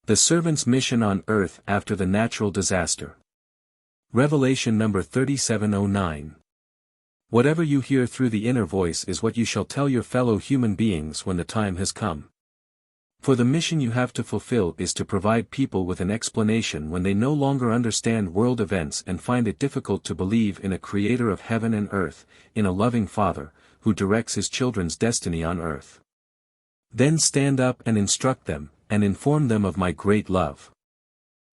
The servant's mission on earth after the natural disaster. Revelation number 3709. Whatever you hear through the inner voice is what you shall tell your fellow human beings when the time has come. For the mission you have to fulfill is to provide people with an explanation when they no longer understand world events and find it difficult to believe in a creator of heaven and earth, in a loving Father, who directs his children's destiny on earth. Then stand up and instruct them, and inform them of my great love.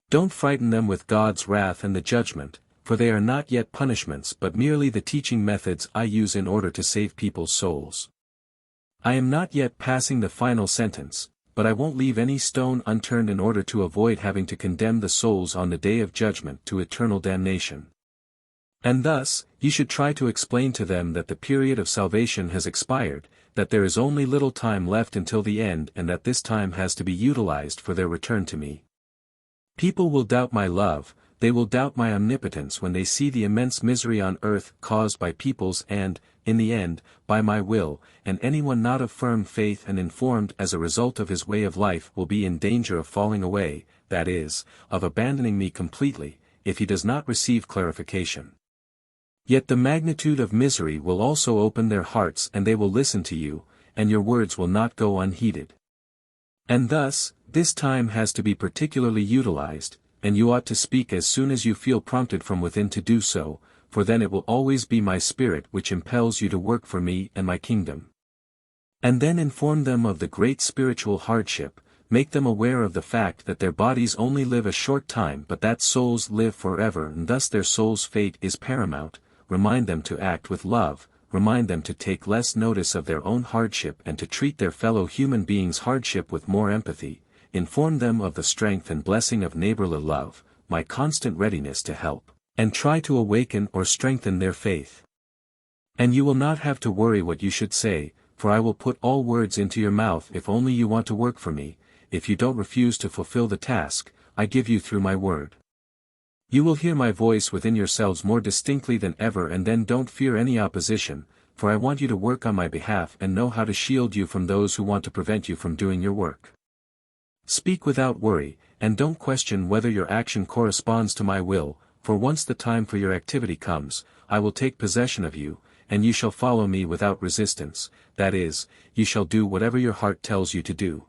Don't frighten them with God's wrath and the judgment, for they are not yet punishments but merely the teaching methods I use in order to save people's souls. I am not yet passing the final sentence, but I won't leave any stone unturned in order to avoid having to condemn the souls on the day of judgment to eternal damnation. And thus, you should try to explain to them that the period of salvation has expired, that there is only little time left until the end and that this time has to be utilized for their return to me. People will doubt my love, they will doubt my omnipotence when they see the immense misery on earth caused by peoples and, in the end, by my will, and anyone not of firm faith and informed as a result of his way of life will be in danger of falling away, that is, of abandoning me completely, if he does not receive clarification. Yet the magnitude of misery will also open their hearts and they will listen to you, and your words will not go unheeded. And thus, this time has to be particularly utilized, and you ought to speak as soon as you feel prompted from within to do so, for then it will always be my spirit which impels you to work for me and my kingdom. And then inform them of the great spiritual hardship, make them aware of the fact that their bodies only live a short time but that souls live forever and thus their soul's fate is paramount. Remind them to act with love, remind them to take less notice of their own hardship and to treat their fellow human beings' hardship with more empathy, inform them of the strength and blessing of neighborly love, my constant readiness to help, and try to awaken or strengthen their faith. And you will not have to worry what you should say, for I will put all words into your mouth if only you want to work for me. If you don't refuse to fulfill the task I give you through my word. You will hear my voice within yourselves more distinctly than ever, and then don't fear any opposition, for I want you to work on my behalf and know how to shield you from those who want to prevent you from doing your work. Speak without worry, and don't question whether your action corresponds to my will, for once the time for your activity comes, I will take possession of you, and you shall follow me without resistance, that is, you shall do whatever your heart tells you to do.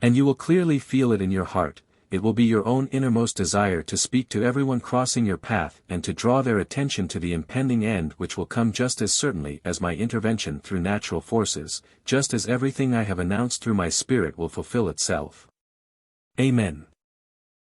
And you will clearly feel it in your heart. It will be your own innermost desire to speak to everyone crossing your path and to draw their attention to the impending end which will come just as certainly as my intervention through natural forces, just as everything I have announced through my spirit will fulfill itself. Amen.